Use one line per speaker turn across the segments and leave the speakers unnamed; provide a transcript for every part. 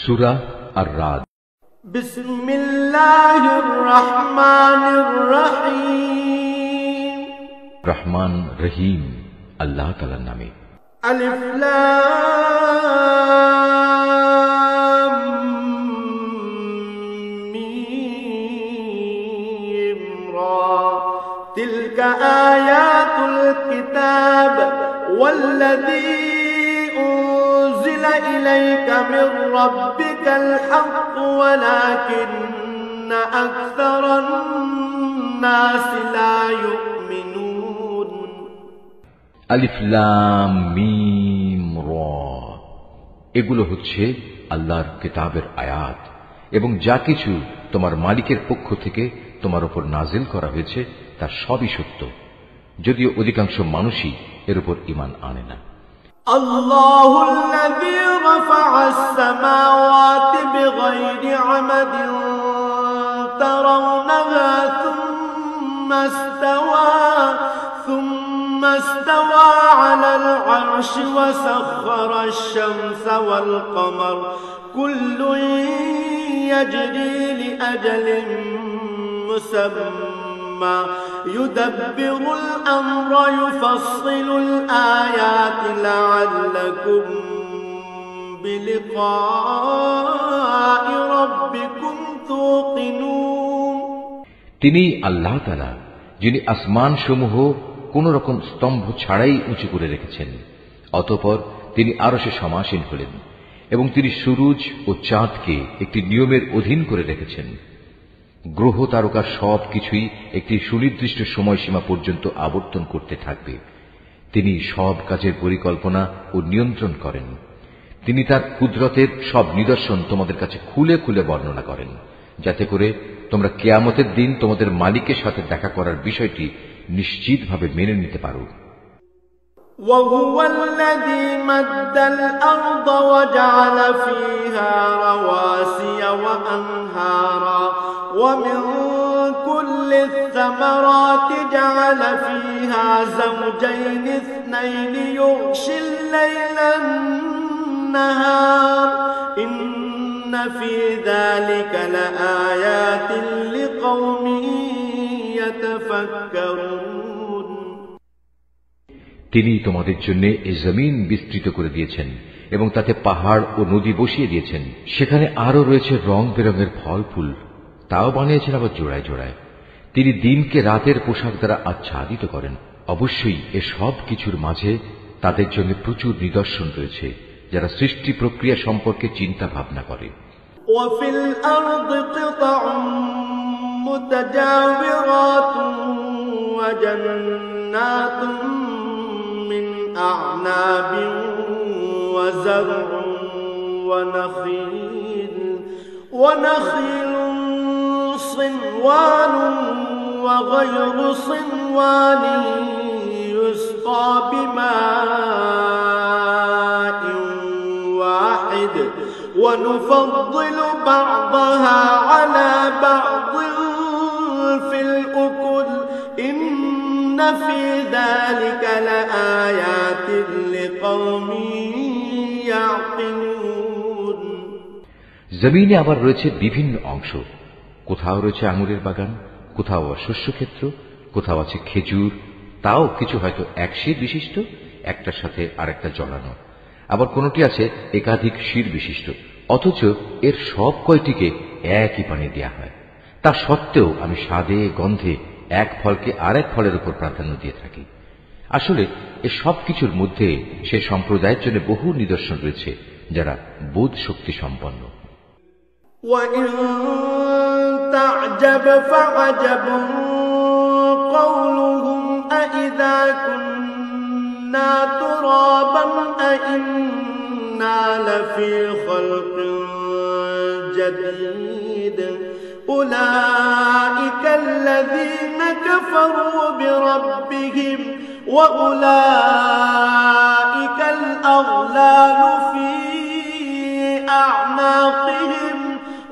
সূরা আর-রাদ।
বিসমিল্লাহির রহমানির রহিম।
রহমান রহিম আল্লাহ তাআলার নামে।
আলিফ লাম মিম রা তিলকা আয়াতুল কিতাব ওয়াল্লাযী إليك من ربك الحق ولكن أكثر الناس لا يؤمنون
আলিফ লাম মিম রা এগুলো হচ্ছে আল্লাহর কিতাবের আয়াত এবং যা কিছু তোমার মালিকের পক্ষ থেকে তোমার উপর নাজিল করা হয়েছে তা সবই সত্য, যদিও অধিকাংশ মানুষই এর উপর ঈমান আনে না।
الله الذي رفع السماوات بغير عمد ترونها ثم استوى على العرش وسخر الشمس والقمر كل يجري لأجل مسمى يدبر الأمر يفصل الآيات لعلكم بلقاء ربكم توقنون
তিনি আল্লাহ তাআলা যিনি আসমান সমূহ কোন রকম স্তম্ভ ছাড়াই উঁচু করে রেখেছেন, অতঃপর তিনি আরশে সমাসীন হলেন এবং তিনি সূরজ ও চাঁদকে একটি নিয়মের অধীন করে রেখেছেন। গ্রহ তারকা সব কিছুই একটি সুনির্দিষ্ট সময়সীমা পর্যন্ত আবর্তন করতে থাকবে। তিনি সব কাজের পরিকল্পনা ও নিয়ন্ত্রণ করেন। তিনি তার কুদরতের সব নিদর্শন তোমাদের কাছে খুলে খুলে বর্ণনা করেন, যাতে করে তোমরা কিয়ামতের দিন তোমাদের মালিকের সাথে দেখা করার বিষয়টি নিশ্চিতভাবে মেনে নিতে পারো।
وهو الذي مد الأرض وجعل فيها رواسي وأنهارا ومن كل الثمرات جعل فيها زوجين اثنين يغشي الليل النهار إن في ذلك لآيات لقوم يتفكرون
তিনি তোমাদের জন্য এই জমিন বিস্তৃত করে দিয়েছেন এবং তাতে পাহাড় ও নদী বসিয়ে দিয়েছেন। সেখানে আরো রয়েছে রং বেরঙের ফল ফুল, তাও বানিয়েছেন আবার জোড়ায় জোড়ায়। তিনি দিনকে রাতের পোশাক দ্বারা আচ্ছাদিত করেন। অবশ্যই এ সব কিছুর মাঝে তাদের জন্য প্রচুর নিদর্শন রয়েছে যারা সৃষ্টি প্রক্রিয়া সম্পর্কে চিন্তা ভাবনা করে।
وفي الأرض قطع متجاورات وجنات من أعناب وزرع ونخيل صنوان وغير صنوان يسقى بماء واحد ونفضل بعضها على بعض في الأكل إن في ذلك لآيات لقوم يعقلون
জমিনে আবার রয়েছে বিভিন্ন অংশ, কোথাও রয়েছে আঙুরের বাগান, কোথাও শস্যক্ষেত্র, কোথাও আছে খেজুর, তাও কিছু হয়তো এক শির বিশিষ্ট, একটার সাথে আরেকটা জড়ানো, আবার কোনটি আছে একাধিক শির বিশিষ্ট, অথচ এর সব কয়টিকে একই পানি দেয়া হয়। তা সত্ত্বেও আমি স্বাদে গন্ধে এক ফলকে আরেক ফলের উপর প্রাধান্য দিয়ে থাকি। আসলে এ সব কিছুর মধ্যে সে সম্প্রদায়ের জন্য বহু নিদর্শন রয়েছে যারা বোধ শক্তি সম্পন্ন।
وَإِن تَعْجَبْ فَعَجَبٌ قَوْلُهُمْ أَإِذَا كُنَّا تُرَابًا أَإِنَّا لَفِي خَلْقٍ جَدِيدٍ أُولَئِكَ الَّذِينَ كَفَرُوا بِرَبِّهِمْ وَأُولَئِكَ الْأَغْلَالُ فِي أَعْنَاقِهِمْ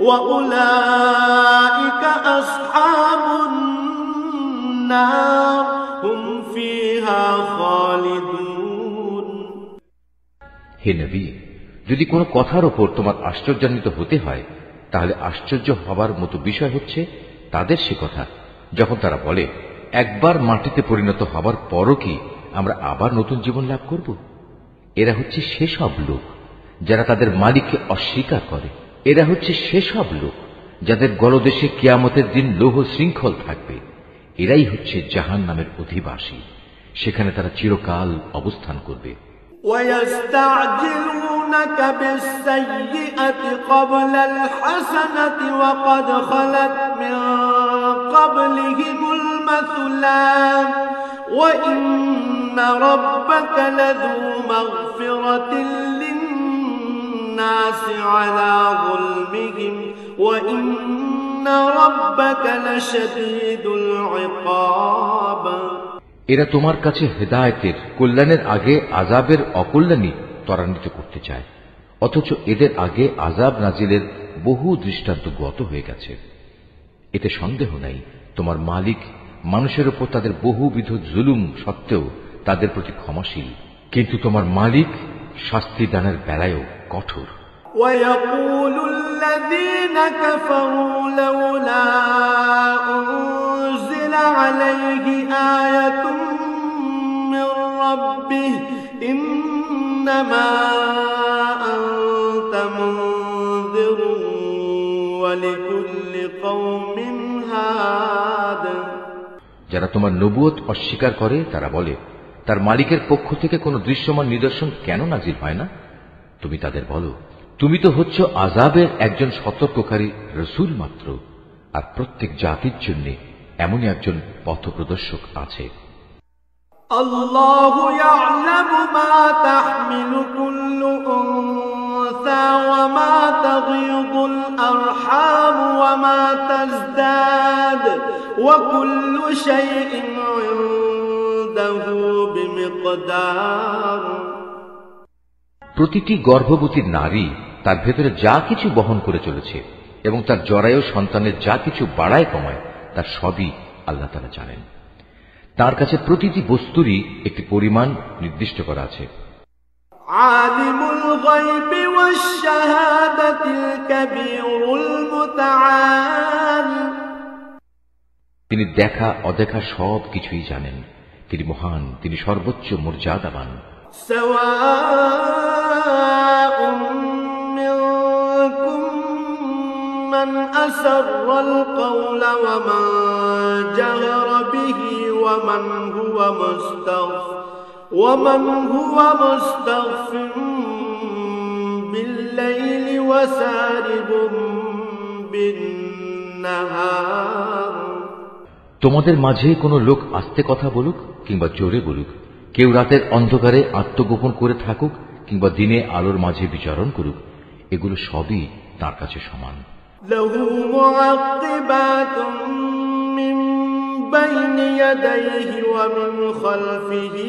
وَأُولَئِكَ أَصْحَابُ النَّارِ هُمْ فِيهَا خَالِدُونَ।
হে নবী, যদি কোনো কথার ওপর তোমার আশ্চর্যান্বিত হতে হয়, তাহলে আশ্চর্য হবার মতো বিষয় হচ্ছে তাদের সে কথা যখন তারা বলে, একবার মাটিতে পরিণত হবার পরও কি আমরা আবার নতুন জীবন লাভ করব? এরা হচ্ছে সেসব লোক যারা তাদের মালিককে অস্বীকার করে। এরা হচ্ছে সেসব লোক যাদের গলদেশে কিয়ামতের দিন লৌহ শৃঙ্খল থাকবে। এরাই হচ্ছে জাহান্নামের অধিবাসী, সেখানে তারা চিরকাল অবস্থান করবে।
وَيَسْتَعْجِلُونَكَ بِالسَّيِّئَةِ قَبْلَ الْحَسَنَةِ وَقَدْ خَلَتْ مِنْ قَبْلِهِمُ الْمَثُلَاتُ وَإِنَّ رَبَّكَ لَذُو مَغْفِرَةٍ لِلنَّاسِ عَلَى ظُلْمِهِمْ وَإِنَّ رَبَّكَ لَشَدِيدُ الْعِقَابِ।
এরা তোমার কাছে হেদায়েতের, কল্যাণের আগে আযাবের অকল্যাণই ত্বরান্বিত করতে চায়, অথচ এদের আগে আযাব নাজিলের বহু দৃষ্টান্ত গত হয়ে গেছে। এতে সন্দেহ নাই তোমার মালিক মানুষের উপর তাদের বহুবিধ জুলুম সত্ত্বেও তাদের প্রতি ক্ষমাশীল, কিন্তু তোমার মালিক শাস্তি দানের বেলায়ও কঠোর।
وَيَقُولُ الَّذِينَ كَفَرُوا لَوْلَا أُنزِلَ عَلَيْهِ آيَةٌ مِّن رَّبِّهِ إِنَّمَا أَنتَ مُنذِرٌ وَلِكُلِّ قَوْمٍ هَادٍ।
যারা তোমার নবুয়ত অস্বীকার করে তারা বলে, তার মালিকের পক্ষ থেকে কোনো দৃশ্যমান নিদর্শন কেন নাজিল হয় না? তুমি তাদের বলো, তুমি তো হচ্ছ আযাবের একজন সতর্ককারী রসূল মাত্র, আর প্রত্যেক জাতির জন্য এমনই একজন পথপ্রদর্শক আছে।
আল্লাহু ইয়া'লামু মা তাহমিলু কুল্লু উনসা ওয়া মা তাগীদুল আরহাম ওয়া মা তাজদাদ ওয়া কুল্লু শাইইন ইনদাহু বিমিকদার।
প্রতিটি গর্ভবতী নারী তার ভেতরে যা কিছু বহন করে চলেছে এবং তার জরায়ু সন্তানের যা কিছু বাড়ায় কমায়, তার সবই আল্লাহ তাআলা জানেন। তার কাছে প্রতিটি বস্তুরই একটি পরিমাণ নির্দিষ্ট করা আছে।
আলিমুল গায়বি ওয়াশ শাহাদাতিল কাবীরুল মুতাআল।
তিনি দেখা অদেখা সব কিছুই জানেন। তিনি মহান, তিনি সর্বোচ্চ মর্যাদাবান।
সাওয়াউন মিনকুম মান আসাররাল কাওলা ওয়া মান জাহারা বিহি ওয়া মান হুয়া মুস্তাগফিরুন বিল-লাইলি ওয়া সারিবুন বিন-নাহার।
তোমাদের মাঝে কোনো লোক আস্তে কথা বলুক কিংবা জোরে বলুক, কেউ রাতের অন্ধকারে আত্মগোপন করে থাকুক কিংবা দিনে আলোর মাঝে বিচরণ করুক, এগুলো সবই তার কাছে সমান।
লাহু মুআক্কিবাতুন মিন বাইনি ইয়াদাইহি ওয়া মিন খালফিহি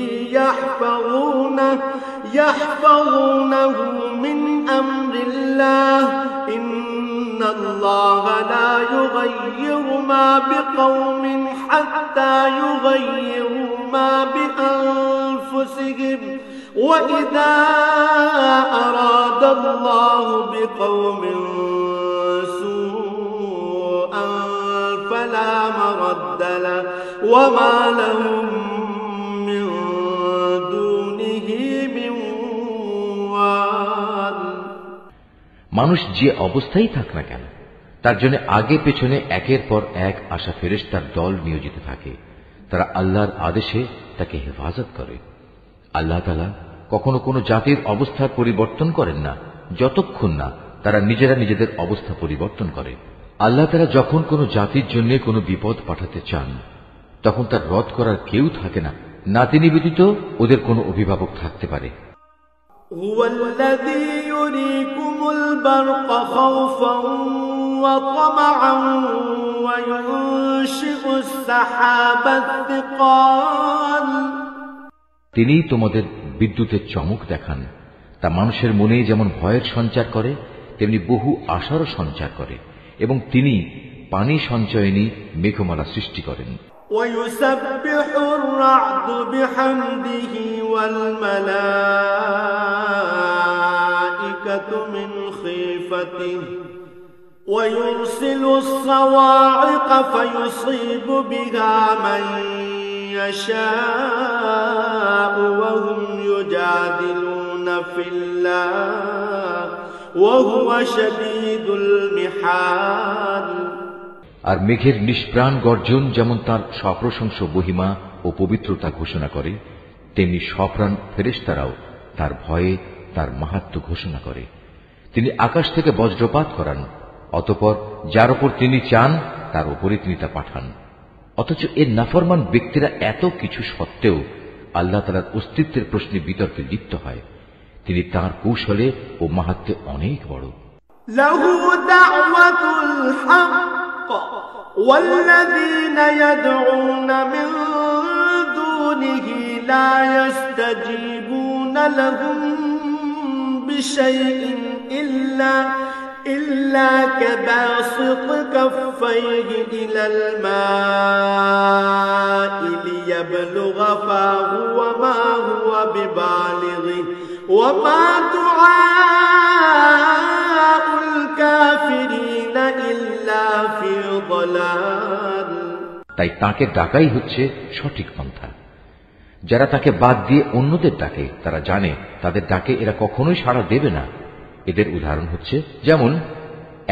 ইয়াহফাযুনাহু মিন আমরিল্লাহ। ইন্নাল্লাহা লা ইউগাইয়িরু মা বিকওমিন হাত্তা ইউগাইয়িরু মা বিআনফুসিহিম ওয়া ইযা আরাদাল্লাহু বিকওমিন সুআন ফালা মারাদ্দা লাহু ওয়া মা লাহুম মিন দুনিহি মিন ওয়াল।
মানুষ যে অবস্থায় থাক না কেন, তার জন্য আগে পেছনে একের পর এক আসা ফেরেশতার দল নিয়োজিত থাকে। তারা আল্লাহর আদেশে তাকে হেফাজত করে। আল্লাহ তাআলা কখনো কোনো জাতির অবস্থার পরিবর্তন করেন না যতক্ষণ না তারা নিজেরা নিজেদের অবস্থা পরিবর্তন করে। আল্লাহ তাআলা যখন কোনো জাতির জন্য কোনো বিপদ পাঠাতে চান, তখন তার রদ করার কেউ থাকে না, না তিনি ব্যতীত ওদের কোনো অভিভাবক থাকতে পারে।
হুয়াল্লাযী ইউরীকুমুল বারকা খাওফান ওয়া তামআন ওয়া ইউনশিউস সাহাবাত তিকাল।
তিনি তোমাদের বিদ্যুতের চমক দেখান, তা মানুষের মনে যেমন ভয়ের সঞ্চার করে তেমনি বহু আশারও সঞ্চার করে, এবং তিনি পানি সঞ্চয়নী মেঘমালা সৃষ্টি করেন।
وَيُسَبِّحُ الرَّعْدُ بِحَمْدِهِ وَالْمَلَائِكَةُ الملائكة من خيفته ويرسل الصواعق فيصيب بها من يشاء وهم يجادلون في الله وهو شديد المحال।
আর মেঘের নিষ্প্রাণ গর্জন যেমন তার সপ্রশংস মহিমা ও পবিত্রতা ঘোষণা করে, তেমনি সপ্রাণ ফেরেশতারাও তার ভয়ে তার মাহাত্ম্য ঘোষণা করে। তিনি আকাশ থেকে বজ্রপাত করান, অতঃপর যার উপর তিনি চান তার উপরে তিনি তা পাঠান। অথচ এর নাফরমান ব্যক্তিরা এত কিছু সত্ত্বেও আল্লাহ তাআলার অস্তিত্বের প্রশ্নে বিতর্কে লিপ্ত হয়। তিনি তাঁর কৌশলে ও মাহাত্ম্যে অনেক বড়।
লাহু দাওয়াতুল হক ওয়াল্লাযীনা ইয়াদউনা মিন দুনিহি লা ইস্তাজীবুনা লাহুম বিশাইইন إلا كباسط كفيه إلى الماء ليبلغ فاه وما هو ببالغه وما دعاء الكافرين إلا في ضلال।
তাই তাকে ডাকাই হচ্ছে সঠিক পন্থা। যারা তাকে বাদ দিয়ে অন্যদের ডাকে তারা জানে তাদের ডাকে এরা কখনোই সাড়া দেবে না। এদের উদাহরণ হচ্ছে যেমন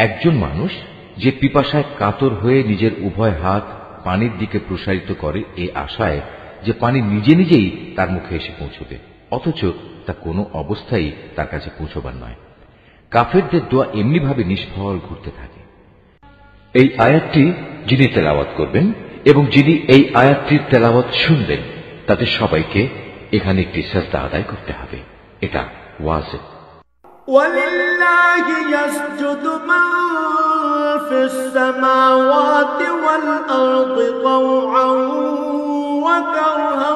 একজন মানুষ যে পিপাসায় কাতর হয়ে নিজের উভয় হাত পানির দিকে প্রসারিত করে এ আশায় যে পানি নিজে নিজেই তার মুখে এসে পৌঁছবে, অথচ তা কোনো অবস্থায় তার কাছে পৌঁছবার নয়। কাফেরদের দোয়া এমনিভাবে নিষ্ফল ঘুরতে থাকে। এই আয়াতটি যিনি তেলাওয়াত করবেন এবং যিনি এই আয়াতটির তেলাওয়াত শুনবেন তাদের সবাইকে এখানে একটি সাজদা আদায় করতে হবে। এটা ওয়াজিব।
ولله يسجد من في السماوات والأرض طوعا وكرها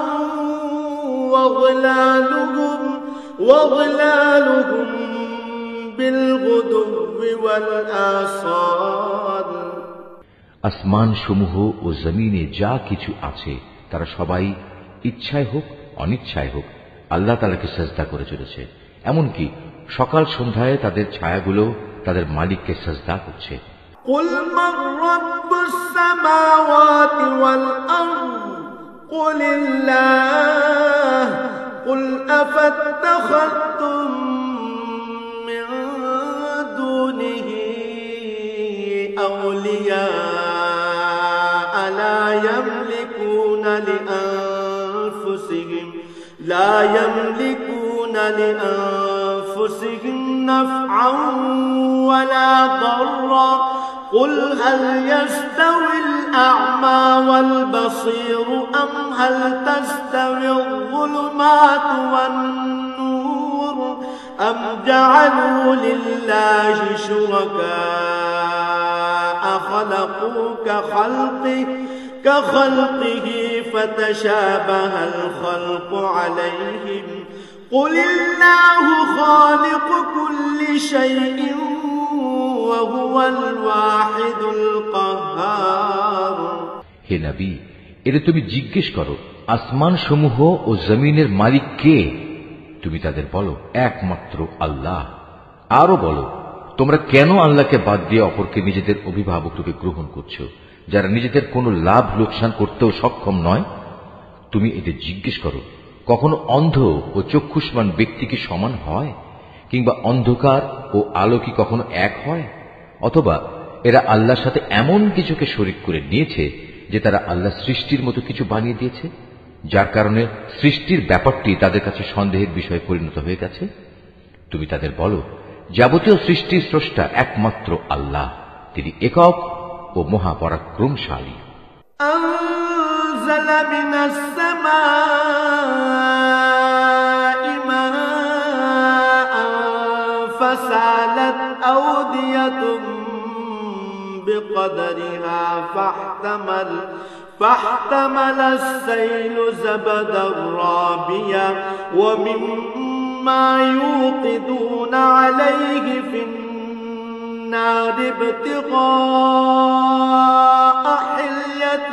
وظلالهم بالغدو والآصال।
আসমান সমূহ ও জমিনে যা কিছু আছে তারা সবাই ইচ্ছায় হোক অনিচ্ছায় হোক আল্লাহ তাআলাকে সাজদা করে চলেছে। এমনকি সকাল সন্ধ্যায় তাদের ছায়াগুলো তাদের মালিককে সাজদা করছে।
কুল মান রাব্বুস সামাওয়াতি ওয়াল আরদ কুলিল্লাহ কুল আফাত্তাখাযতুম মিন দুনিহি আউলিয়া লা ইয়ামলিকুনা লিআনফুসিহিম نفعا ولا ضرا قل هل يستوي الأعمى والبصير أم هل تستوي الظلمات والنور أم جعلوا لله شركاء خلقوا كخلقه فتشابه الخلق عليهم قل الله خالق كل شيء وهو الواحد القهار।
হে নবী, এদের তুমি জিজ্ঞেস করো আসমান সমূহ ও জমিনের মালিক কে? তুমি তাদের বলো একমাত্র আল্লাহ। আরো বলো তোমরা কেন আল্লাহকে বাদ দিয়ে অপরকে নিজেদের অভিভাবক রূপে গ্রহণ করছো, যারা নিজেদের কোনো লাভ লোকসান করতেও সক্ষম নয়? তুমি এদের জিজ্ঞেস করো কখনো অন্ধ ও চক্ষুষ্মান ব্যক্তি কি সমান হয়, কিংবা অন্ধকার ও আলো কি কখনো এক হয়? অথবা এরা আল্লাহর সাথে এমন কিছুকে শরীক করে নিয়েছে যে তারা আল্লাহ সৃষ্টির মতো কিছু বানিয়ে দিয়েছে, যার কারণে সৃষ্টির ব্যাপারটি তাদের কাছে সন্দেহের বিষয়ে পরিণত হয়ে গেছে। তুমি তাদের বলো যাবতীয় সৃষ্টির স্রষ্টা একমাত্র আল্লাহ, তিনি একক ও মহাপরাক্রমশালী।
أنزل من السماء ماء فسالت أودية بقدرها فاحتمل السيل زبدا رابيا ومما يوقدون عليه في النار ابتغاء حلية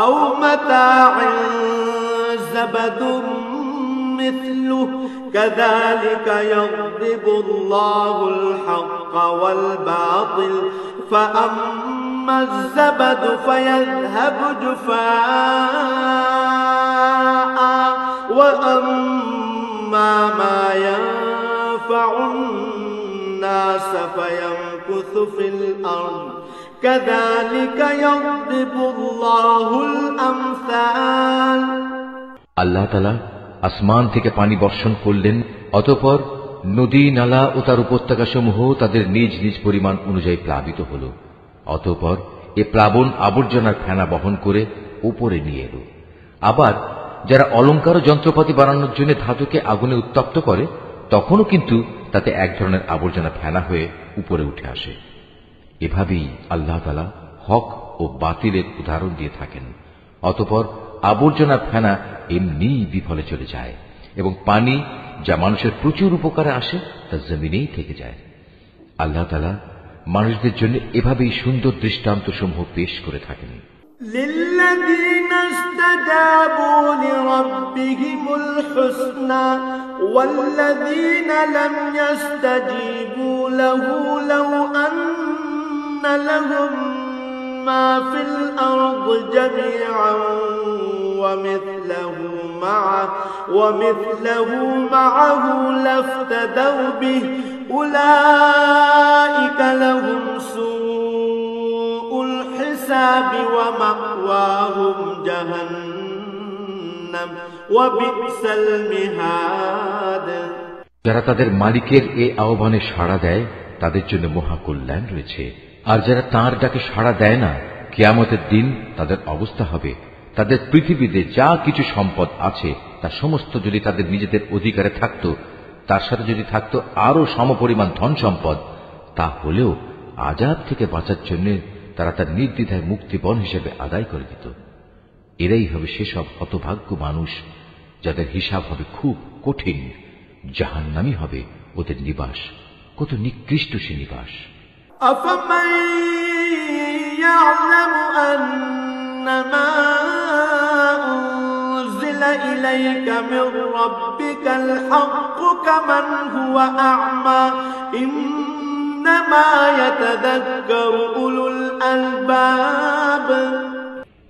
أو متاع زبد مثله كذلك يضرب الله الحق والباطل فأما الزبد فيذهب جفاء وأما ما ينفع الناس فيمكث في الأرض كذلك يضرب الله الأمثال
আল্লাহ তাআলা আসমান থেকে পানি বর্ষণ করলেন, অতঃপর নদী নালা ও তার উপত্যকা সমূহ তাদের নিজ নিজ পরিমাণ অনুযায়ী প্লাবিত হল। অতঃপর এ প্লাবন আবর্জনার ফেনা বহন করে উপরে নিয়ে এল। আবার যারা অলংকার ও যন্ত্রপাতি বানানোর জন্য ধাতুকে আগুনে উত্তপ্ত করে, তখনও কিন্তু তাতে এক ধরনের আবর্জনা ফেনা হয়ে উপরে উঠে আসে। এভাবেই আল্লাহ তাআলা হক ও বাতিলের উদাহরণ দিয়ে থাকেন। অতঃপর আবর্জনা ফেনা এমনি বিফলে চলে যায় এবং পানি যা মানুষের প্রচুর উপকারে আসে তা জমিনেই থেকে যায়। আল্লাহ তাআলা মানুষদের জন্য এভাবেই সুন্দর দৃষ্টান্ত সমূহ পেশ করে থাকেন।
للذين استجابوا لربهم الحسنى والذين لم يستجيبوا له لو أن لهم ما في الأرض جميعا ومثله معه لافتدوا به أولئك لهم سوء الحساب ومأواهم جهنم وبئس المهاد
যারা তাদের মালিকের এই আহ্বানে সাড়া দেয় তাদের জন্য মহা কল্যাণ রয়েছে, আর যারা তাঁর ডাকে সাড়া দেয় না, কিয়ামতের দিন তাদের অবস্থা হবে তাদের পৃথিবীতে যা কিছু সম্পদ আছে তা সমস্ত যদি তাদের নিজেদের অধিকারে থাকত, তার সাথে যদি থাকত আরো সমপরিমাণ ধন সম্পদ, তা হলেও আযাব থেকে বাঁচার জন্য তারা তার নির্দ্বিধায় মুক্তিপণ হিসেবে আদায় করে দিত। এরাই হবে সেসব হতভাগ্য মানুষ যাদের হিসাব হবে খুব কঠিন, জাহান্নামী হবে ওদের নিবাস, কত নিকৃষ্ট সে নিবাস।
أفمن يعلم أنما أنزل إليك من ربك الحق كمن هو أعمى إنما يتذكر أولو الألباب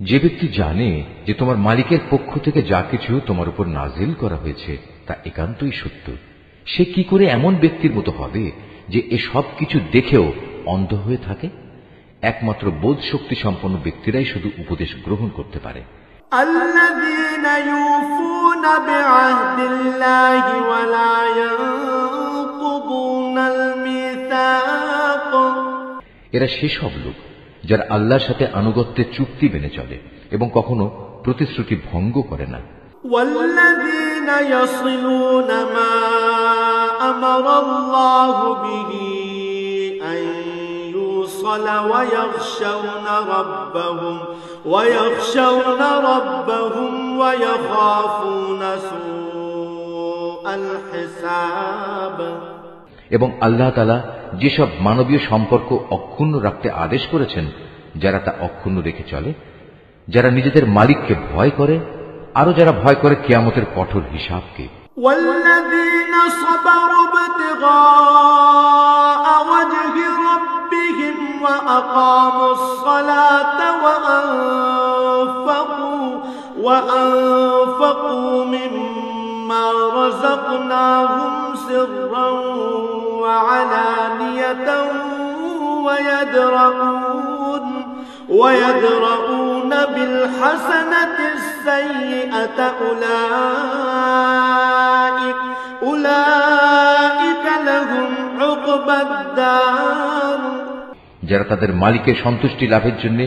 যে ব্যক্তি জানে যে তোমার মালিকের পক্ষ থেকে যা কিছু তোমার উপর নাজিল করা হয়েছে তা একান্তই সত্য, সে কি করে এমন ব্যক্তির মতো হবে যে এসব কিছু দেখেও অন্ধ হয়ে থাকে? একমাত্র বোধ শক্তি সম্পন্ন ব্যক্তিরাই শুধু উপদেশ গ্রহণ করতে পারে।
الذين يوفون بعهد الله ولا ينقضون الميثاق
এরা সেসব লোক যারা আল্লাহর সাথে আনুগত্যের চুক্তি মেনে চলে এবং কখনো প্রতিশ্রুতি ভঙ্গ করে না।
والذين يصلون ما أمر الله به أن يوصل ويخشون ربهم ويخافون سوء الحساب
এবং আল্লাহ তাআলা যেসব মানবীয় সম্পর্ক অক্ষুণ্ণ রাখতে আদেশ করেছেন, যারা তা অক্ষুণ্ণ রেখে চলে, যারা নিজেদের মালিককে ভয় করে, আরো যারা ভয় করে কিয়ামতের কঠোর হিসাবকে।
والذين صبروا ابتغاء وجه ربهم وأقاموا الصلاة وأنفقوا مما رزقناهم سرا وعلانية ويدرؤون بالحسنة السيئة أولئك لهم عقبى الدار
যারা তাদের মালিকের সন্তুষ্টি লাভের জন্য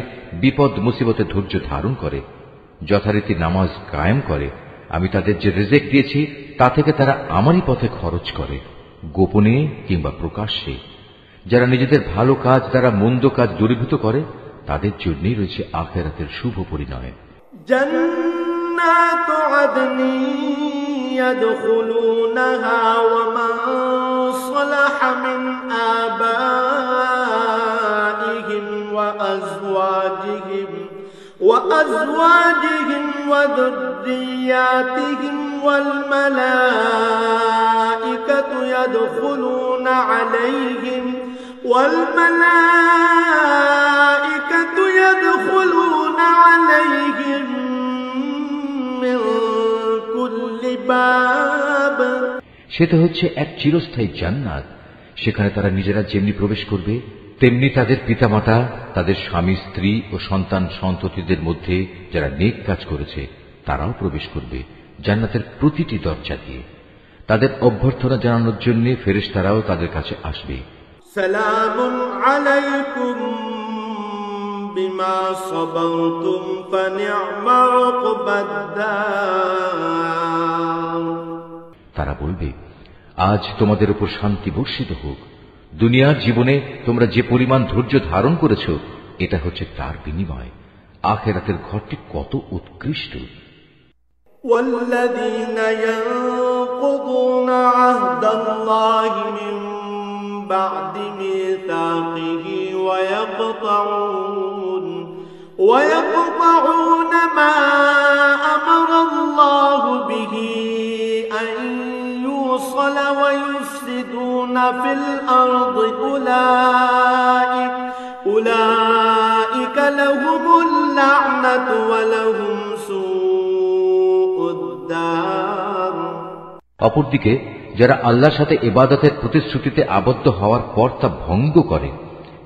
বিপদ মুসিবতে ধৈর্য ধারণ করে, যথারীতি নামাজ কায়েম করে, আমি তাদের যে রিজিক দিয়েছি তা থেকে তারা আমারই পথে খরচ করে, গোপনে কিংবা প্রকাশ্যে। যারা নিজেদের ভালো কাজ দ্বারা মন্দ কাজ দূরীভূত করে, তাদের জন্যই রয়েছে আখিরাতের শুভ পরিণয়।
জান্নাত আদনি ইয়াদখুলুনহা ওয়া মান সালাহা মিন আবাইহিম ওয়া আজওয়াজিহিম ওয়া যুররিয়াতিহিম والملائكة يدخلون عليهم من كل باب
সেটা হচ্ছে এক চিরস্থায়ী জান্নাত। সেখানে তারা নিজেরা যেমনি প্রবেশ করবে, তেমনি তাদের পিতামাতা, তাদের স্বামী, স্ত্রী ও সন্তান সন্ততিদের মধ্যে যারা নেক কাজ করেছে তারাও প্রবেশ করবে জান্নাতের প্রতিটি দরজা দিয়ে। তাদের অভ্যর্থনা জানানোর জন্য ফেরেশতারাও তাদের কাছে আসবে।
সালামুন আলাইকুম বিমা সাবারতুম ফানি'মা উকবাদ-দার।
তারা বলবে, আজ তোমাদের উপর শান্তি বর্ষিত হোক। দুনিয়ার জীবনে তোমরা যে পরিমাণ ধৈর্য ধারণ করেছ, এটা হচ্ছে তার বিনিময়। আখিরাতের ঘরটি কত উৎকৃষ্ট।
والذين ينقضون عهد الله من بعد ميثاقه ويقطعون ما أمر الله به أن يوصل ويفسدون في الأرض أولئك لهم اللعنة ولهم سوء الدار।
অপরদিকে যারা আল্লাহর সাথে ইবাদতের প্রতিশ্রুতিতে আবদ্ধ হওয়ার পর তা ভঙ্গ করে,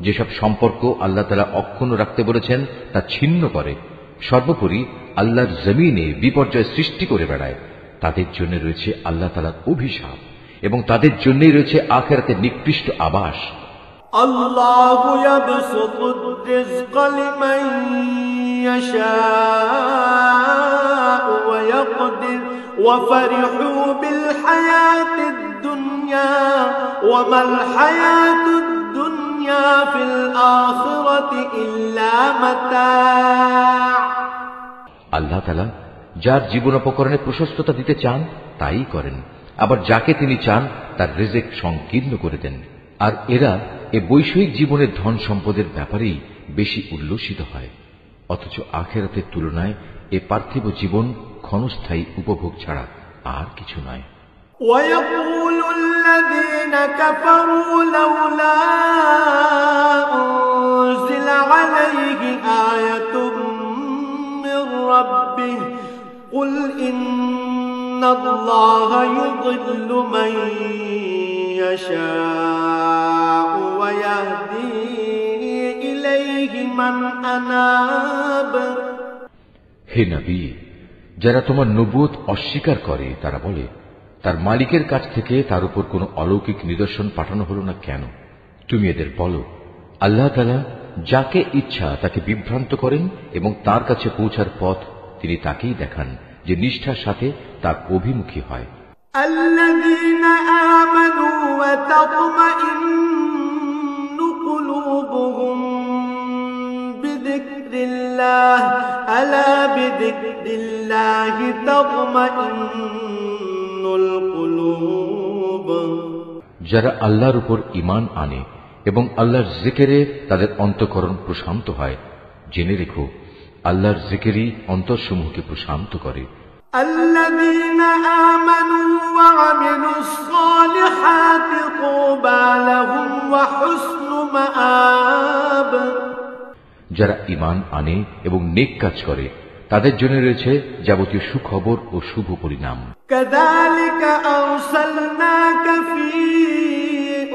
যেসব সম্পর্ক আল্লাহ তাআলা অক্ষুণ্ণ রাখতে বলেছেন তা ছিন্ন করে, সর্বোপরি আল্লাহর জমিনে বিপর্যয় সৃষ্টি করে বেড়ায়, তাদের জন্য রয়েছে আল্লাহ তাআলার অভিশাপ এবং তাদের জন্যই রয়েছে আখিরাতের নিকৃষ্ট আবাস।
আল্লাহু ইয়াবসুতুর রিজকা লিমান ইয়াশাউ ওয়া ইয়াকদির ওয়া ফারিহু বিল হায়াতিদ দুনিয়া ওয়া মাল হায়াতুদ দুনিয়া ফিল আখিরাতি ইল্লা মাতা'।
আল্লাহ তাআলা যার জীবনোপকরণে প্রশস্ততা দিতে চান তাই করেন, আবার যাকে তিনি চান তার রিজিক সংকীর্ণ করে দেন। আর এরা এ বৈষয়িক জীবনের ধন সম্পদের ব্যাপারেই বেশি উল্লসিত হয়, অথচ আখিরাতের তুলনায় এ পার্থিব জীবন ক্ষণস্থায়ী উপভোগ ছাড়া আর কিছু নয়।
ويقول الذين كفروا لولا أنزل عليه آية من ربه قل إن الله يضل من يشاء ويهدي إليه من أناب।
হে নবী, যারা তোমার নবুয়ত অস্বীকার করে তারা বলে, তার মালিকের কাছ থেকে তার উপর কোন অলৌকিক নিদর্শন পাঠানো হলো না কেন? তুমি এদের বলো, আল্লাহ তাআলা যাকে ইচ্ছা তাকে বিভ্রান্ত করেন এবং তার কাছে পৌঁছার পথ তিনি তাকেই দেখান যে নিষ্ঠার সাথে তার অভিমুখী হয়।
আল্লাযীনা আমানু ওয়া তাতমাইন্নু কুলুবুহুম বিযিকরিল্লাহ আলা বিযিকরিল্লাহি তাতমাইন্নুল কুলুব।
যারা আল্লাহর উপর ঈমান আনে এবং আল্লাহর জিকিরে তাদের অন্তঃকরণ প্রশান্ত হয়, জেনে রেখো আল্লাহর জিকিরই অন্তরসমূহকে প্রশান্ত করে।
আল্লাযীনা আমানু ওয়া আমিলুস সালিহাতি তুবা লাহুম ওয়া হুসনু মাআব।
যারা ঈমান আনে এবং নেক কাজ করে তাদের জন্য রয়েছে যাবতীয় সুখবর ও শুভ পরিণাম।
কাযালিকা আরসালনাকা ফী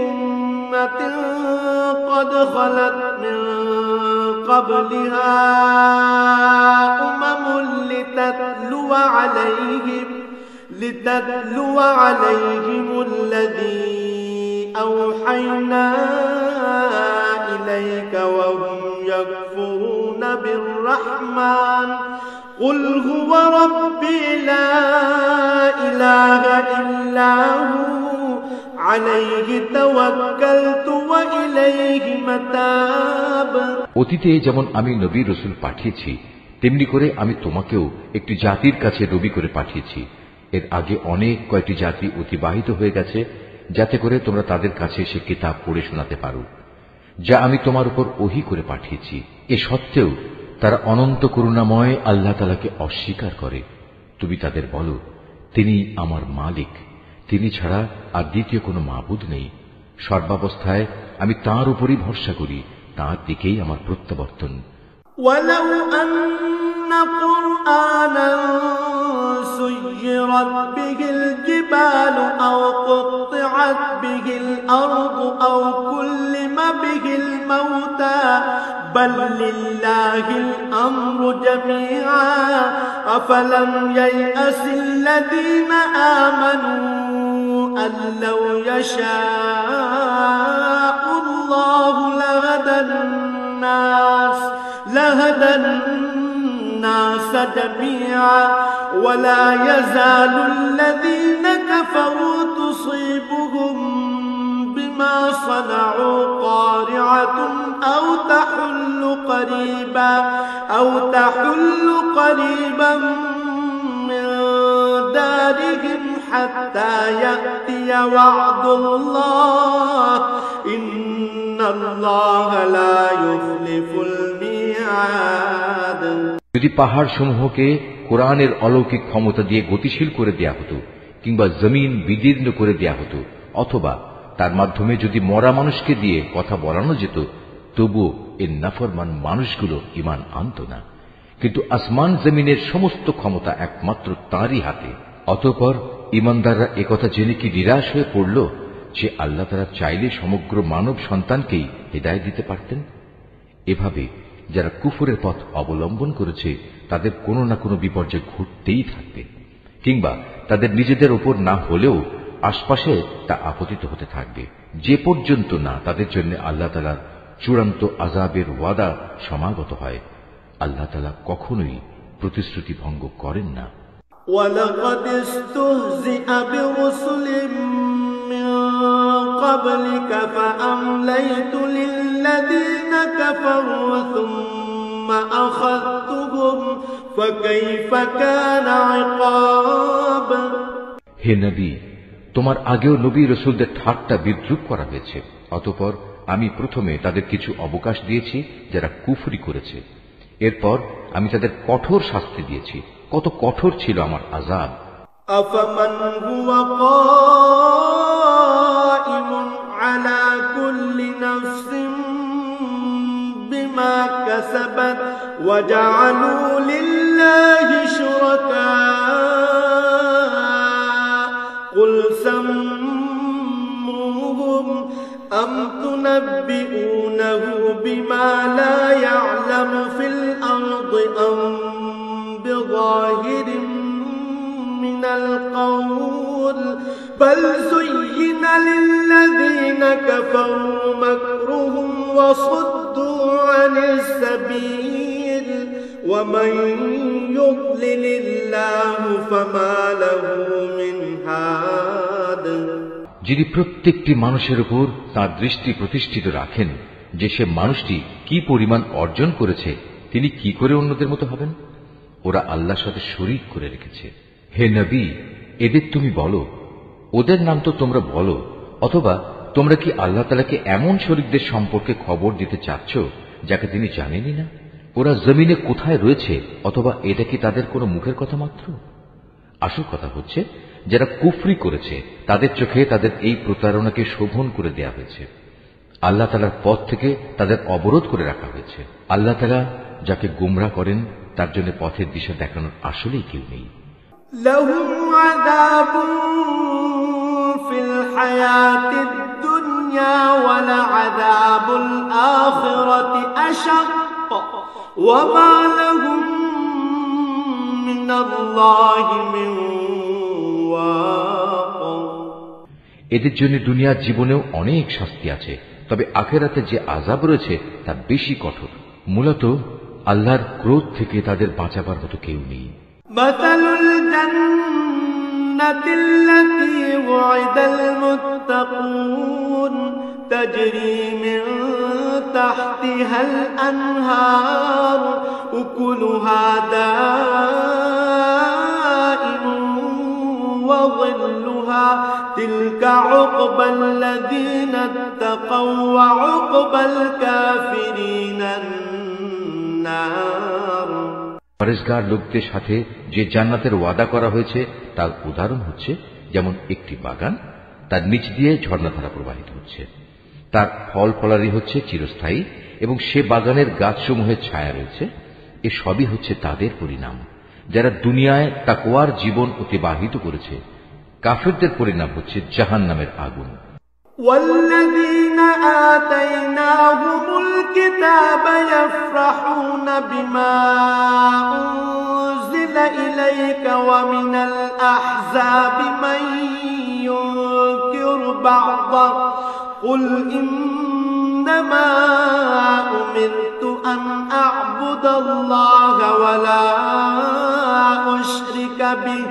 উম্মাতিন قد خلت من قبلها لتتلو عليهم الذي أوحينا إليك وهم يكفرون بالرحمن قل هو ربي لا إله إلا هو عليه توكلت وإليه متاب।
অতীতে যেমন আমি নবী রাসূল পাঠিয়েছি, তেমনি করে আমি তোমাকেও একটি জাতির কাছে নবী করে পাঠিয়েছি। এর আগে অনেক কয়েকটি জাতি অতিবাহিত হয়ে গেছে, যাতে করে তোমরা তাদের কাছে সে কিতাব পড়ে শোনাতে পারো যা আমি তোমার উপর ওহী করে পাঠিয়েছি। এ সত্ত্বেও তারা অনন্ত করুণাময় আল্লাহ তাআলাকে অস্বীকার করে। তুমি তাদের বলো, তিনি আমার মালিক, তিনি ছাড়া আর দ্বিতীয় কোনো মাবুদ নেই। সর্বাবস্থায় আমি তাঁর উপরই ভরসা করি, তাঁর দিকেই আমার প্রত্যাবর্তন।
ولو أن قرآنا سيرت به الجبال أو قطعت به الأرض أو كلم به الموتى بل لله الأمر جميعا أفلم ييأس الذين آمنوا أن لو يشاء الله لهدى الناس جميعا ولا يزال الذين كفروا تصيبهم بما صنعوا قارعة أو تحل قريبا من دارهم حتى يأتي وعد الله إن الله لا يخلف الميعاد।
যদি পাহাড় সমূহকে কোরআনের অলৌকিক ক্ষমতা দিয়ে গতিশীল করে দেয়া হতো, কিংবা জমিন বিদীর্ণ করে দেয়া হতো, অথবা তার মাধ্যমে যদি মরা মানুষকে দিয়ে কথা বলানো যেত, তবুও এর নাফরমান মানুষগুলো ঈমান আনত না। কিন্তু আসমান জমিনের সমস্ত ক্ষমতা একমাত্র তাঁরই হাতে। অতঃপর ঈমানদাররা একথা জেনে কি নিরাশ হয়ে পড়ল যে আল্লাহ তাআলা চাইলে সমগ্র মানব সন্তানকেই হিদায়াত দিতে পারতেন? এভাবে যারা কুফরের পথ অবলম্বন করেছে তাদের কোনো না কোনো বিপর্যয় ঘটতেই থাকবে, কিংবা তাদের নিজেদের ওপর না হলেও আশপাশে তা আপতিত হতে থাকবে, যে পর্যন্ত না তাদের জন্য আল্লাহ তাআলার চূড়ান্ত আযাবের ওয়াদা সমাগত হয়। আল্লাহ তাআলা কখনোই প্রতিশ্রুতি ভঙ্গ করেন না।
وَلَقَدِ اسْتُهْزِئَ بِرُسُلٍ مِّن قَبْلِكَ فَأَمْلَيْتُ لِلَّذِينَ كَفَرُوا ثُمَّ أَخَذْتُهُمْ فَكَيْفَ كَانَ عِقَابِ।
হে নবী, তোমার আগেও নবী রাসূলদের ঠাট্টা বিদ্রূপ করা হয়েছে। অতঃপর আমি প্রথমে তাদের কিছু অবকাশ দিয়েছি যারা কুফরি করেছে, এরপর আমি তাদের কঠোর শাস্তি দিয়েছি। কত কঠোর ছিল আমার আযাব।
أَفَمَنْ هُوَ قَائِمٌ عَلَى كُلِّ نَفْسٍ بِمَا كَسَبَتْ وَجَعَلُوا لِلَّهِ شُرَكَاءَ قُلْ سَمُّوهُمْ أَمْ تُنَبِّئُونَهُ بِمَا لَا يَعْلَمُ فِي الْأَرْضِ أَمْ بظاهر من القول بل زين للذين كفروا مكرهم وصدوا عن السبيل ومن يضلل الله فما له من هاد।
যিনি প্রত্যেকটি মানুষের উপর তাঁর দৃষ্টি প্রতিষ্ঠিত রাখেন যে সে মানুষটি কি পরিমাণ অর্জন করেছে, তিনি কি করে অন্যদের মতো হবেন? ওরা আল্লাহর সাথে শরীক করে রেখেছে। হে নবী, এদের তুমি বলো, ওদের নাম তো তোমরা বলো, অথবা তোমরা কি আল্লাহ তাআলাকে এমন শরীকদের সম্পর্কে খবর দিতে চাচ্ছ যাকে তিনি জানেনই না? ওরা জমিনে কোথায় রয়েছে, অথবা এটা কি তাদের কোনো মুখের কথা মাত্র? আসল কথা হচ্ছে, যারা কুফরি করেছে তাদের চোখে তাদের এই প্রতারণাকে শোভন করে দেয়া হয়েছে। আল্লাহ তাআলার পথ থেকে তাদের অবরোধ করে রাখা হয়েছে। আল্লাহ তাআলা যাকে গোমরা করেন তার জন্য পথের দিশা দেখানোর আসলেই কেউ নেই।
লাহুম আযাবুন ফিল হায়াতিদ দুনিয়া ওয়া লা'যাবুল আখিরাতি আশাক্ক ওয়া মা লাহুম মিনাল্লাহি মিন ওয়াক।
এদের জন্য দুনিয়ার জীবনেও অনেক শাস্তি আছে, তবে আখিরাতে যে আযাব রয়েছে তা বেশি কঠোর। মূলত আল্লাহর ক্রোধ থেকে তাদের বাঁচাবার মতো কেউ নেই।
মাতালুল জান্নাতিল্লাতী ওয়াইদাল মুত্তাকুন তাজরি মিন তাহতিহাল আনহার উকুলুহা দাইমুন ওয়া যিল্লুহা তিলকা উকবাল্লাযীনা ইত্তাকাও ওয়া উকবাল কাফিরিনা।
পরেশগার লোকদের সাথে যে জান্নাতের ওয়াদা করা হয়েছে তার উদাহরণ হচ্ছে যেমন একটি বাগান, তার নিচ দিয়ে ঝর্ণাধারা প্রবাহিত হচ্ছে, তার ফল ফলারি হচ্ছে চিরস্থায়ী এবং সে বাগানের গাছসমূহের ছায়া রয়েছে। এ সবই হচ্ছে তাদের পরিণাম যারা দুনিয়ায় তাকওয়ার জীবন অতিবাহিত করেছে। কাফিরদের পরিণাম হচ্ছে জাহান্নামের আগুন।
والذين آتيناهم الكتاب يفرحون بما أنزل إليك ومن الأحزاب من ينكر بعضه قل إنما أمرت أن أعبد الله ولا أشرك به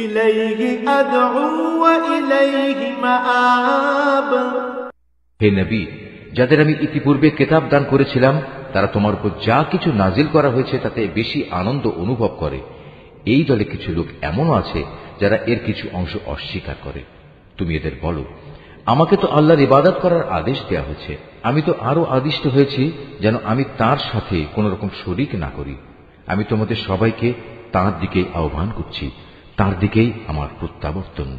إليه أدعو وإليه مآب।
হে নবী, যাদের আমি ইতিপূর্বে কিতাব দান করেছিলাম তারা তোমার উপর যা কিছু নাজিল করা হয়েছে তাতে বেশি আনন্দ অনুভব করে। এই দলে কিছু লোক এমনও আছে যারা এর কিছু অংশ অস্বীকার করে। তুমি এদের বলো, আমাকে তো আল্লাহর ইবাদত করার আদেশ দেওয়া হয়েছে, আমি তো আরো আদিষ্ট হয়েছি যেন আমি তার সাথে কোন রকম শরীক না করি। আমি তোমাদের সবাইকে তার দিকে আহ্বান করছি, তার দিকেই আমার প্রত্যাবর্তন।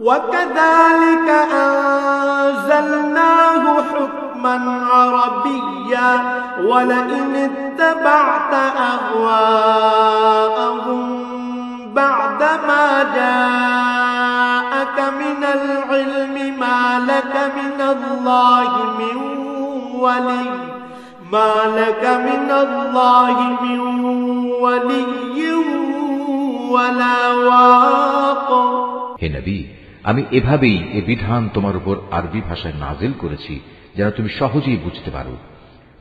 وكذلك أنزلناه حكما عربيا ولئن اتبعت أهواءهم بعدما جاءك من العلم ما لك من الله من ولي ولا واق।
হে নবী, আমি এভাবেই এ বিধান তোমার উপর আরবি ভাষায় নাজিল করেছি যেন তুমি সহজেই বুঝতে পারো।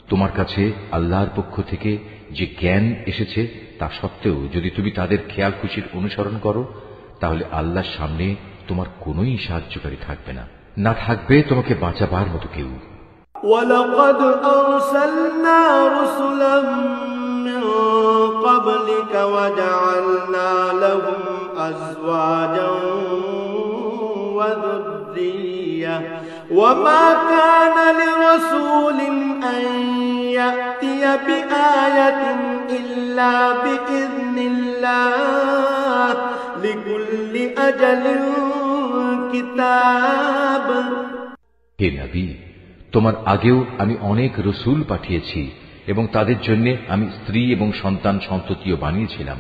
তোমার কাছে আল্লাহর পক্ষ থেকে যে জ্ঞান এসেছে তা সত্ত্বেও যদি তুমি তাদের খেয়াল খুশির অনুসরণ করো তাহলে আল্লাহর সামনে তোমার কোনোই সাহায্যকারী থাকবে না, না থাকবে তোমাকে বাঁচাবার মতো কেউ।
وَلَقَدْ أَرْسَلْنَا رُسُلًا مِّن قَبْلِكَ وَجَعَلْنَا لَهُمْ أَزْوَاجًا وَذُرِّيَّةً وَمَا كَانَ لِرَسُولٍ أَن يَأْتِيَ بِآيَةٍ إِلَّا بِإِذْنِ اللَّهِ لِكُلِّ أَجَلٍ كِتَابٌ।
হে নবী, তোমার আগেও আমি অনেক রসুল পাঠিয়েছি এবং তাদের জন্য আমি স্ত্রী এবং সন্তান সন্ততিও বানিয়েছিলাম।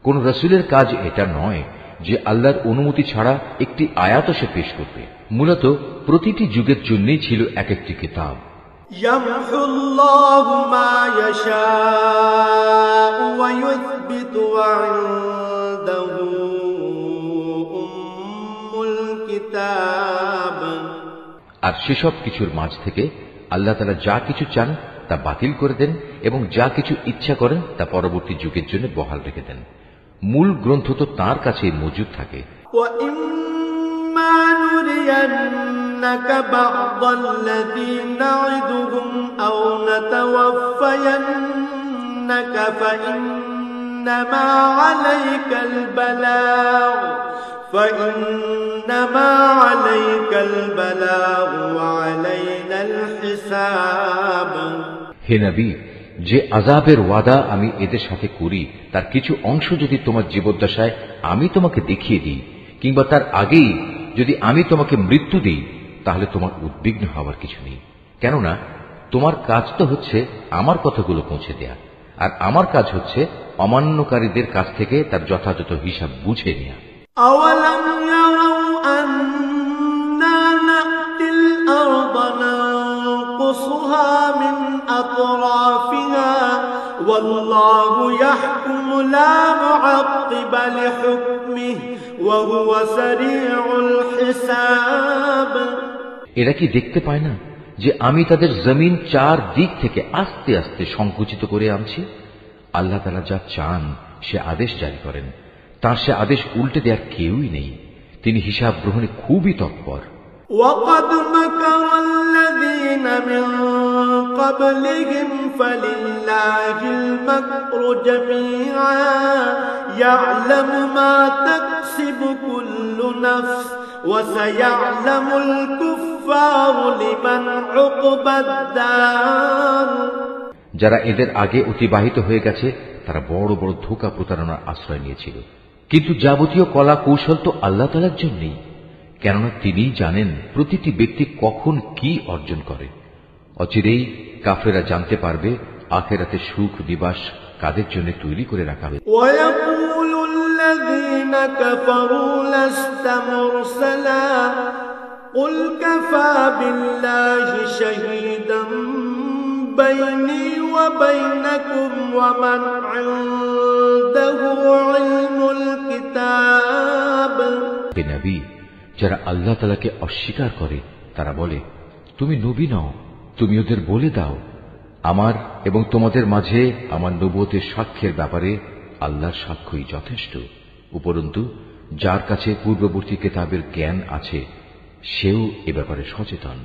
কোন রসুলের কাজ এটা নয় যে আল্লাহর অনুমতি ছাড়া একটি আয়াত সে পেশ করবে। মূলত প্রতিটি যুগের জন্যই ছিল এক একটি কিতাব।
يمحو الله ما يشاء ويثبت وعنده أم الكتاب।
আর সেসব কিছুর মাঝ থেকে আল্লাহ তাআলা যা কিছু চান তা বাতিল করে দেন এবং যা কিছু ইচ্ছা করেন তা পরবর্তী যুগের জন্য বহাল রেখে দেন। মূল গ্রন্থ তো তার কাছে মজুদ থাকে।
وَإِمَّا نُرِيَنَّكَ بَعْضَ الَّذِي نَعِدُهُمْ أَوْ نَتَوَفَّيَنَّكَ فَإِنَّمَا عَلَيْكَ الْبَلَاغُ وَعَلَيْنَا الْحِسَابُ।
হে নবী, যে আযাবের ওয়াদা আমি এদের সাথে করি তার কিছু অংশ যদি তোমার জীবদ্দশায় আমি তোমাকে দেখিয়ে দিই কিংবা তার আগেই যদি আমি তোমাকে মৃত্যু দিই তাহলে তোমার উদ্বিগ্ন হওয়ার কিছু নেই, কেননা তোমার কাজ তো হচ্ছে আমার কথাগুলো পৌঁছে দেয়া, আর আমার কাজ হচ্ছে অমান্যকারীদের কাছ থেকে তার যথাযথ হিসাব বুঝে নেয়া।
أَوَلَمْ يَرَوْا أَنَّا نَأْتِي الْأَرْضَ نَنقُصُهَا مِنْ أَطْرَافِهَا وَاللَّهُ يَحْكُمُ لَا مُعَقِّبَ لِحُكْمِهِ وَهُوَ سَرِيعُ الْحِسَابِ।
এরা কি দেখতে পায় না যে আমি তাদের জমিন চার দিক থেকে আস্তে আস্তে সংকুচিত করে আনছি? আল্লাহ তাআলা যা চান সে আদেশ জারি করেন, তার সে আদেশ উল্টে দেওয়ার কেউই নেই। তিনি হিসাব গ্রহণে খুবই তৎপর।
وَقَدْ مَكَرَ الَّذِينَ مِن قَبْلِهِمْ فَلِلَّهِ الْمَكْرُ جَمِيعًا يَعْلَمُ مَا تَكْسِبُ كُلُّ نَفْسٍ وَسَيَعْلَمُ الْكُفَّارُ لِمَنْ عُقْبَى الدَّارِ।
যারা এদের আগে অতিবাহিত হয়ে গেছে তারা বড় বড় ধোঁকা প্রতারণার আশ্রয় নিয়েছিল। কিন্তু যাবতীয় কলা কৌশল তো আল্লাহ তাআলার জন্যই, কেননা তিনিই জানেন প্রতিটি ব্যক্তি কখন কি অর্জন করে। অচিরেই কাফেররা জানতে পারবে আখিরাতে সুখ নিবাস কাদের জন্য তৈরি করে রাখা হয়েছে।
ويقول الذين كفروا لست مرسلا قل كفى بالله شهيدا بيني وبينكم ومن عنده علم الكتاب।
হে নবী, যারা আল্লাহ তাআলাকে অস্বীকার করে তারা বলে তুমি নবী নও, তুমি ওদের বলে দাও আমার এবং তোমাদের মাঝে আমার নবুয়তের সাক্ষ্যের ব্যাপারে আল্লাহর সাক্ষ্যই যথেষ্ট। উপরন্তু যার কাছে পূর্ববর্তী কিতাবের জ্ঞান আছে সেও এ ব্যাপারে সচেতন।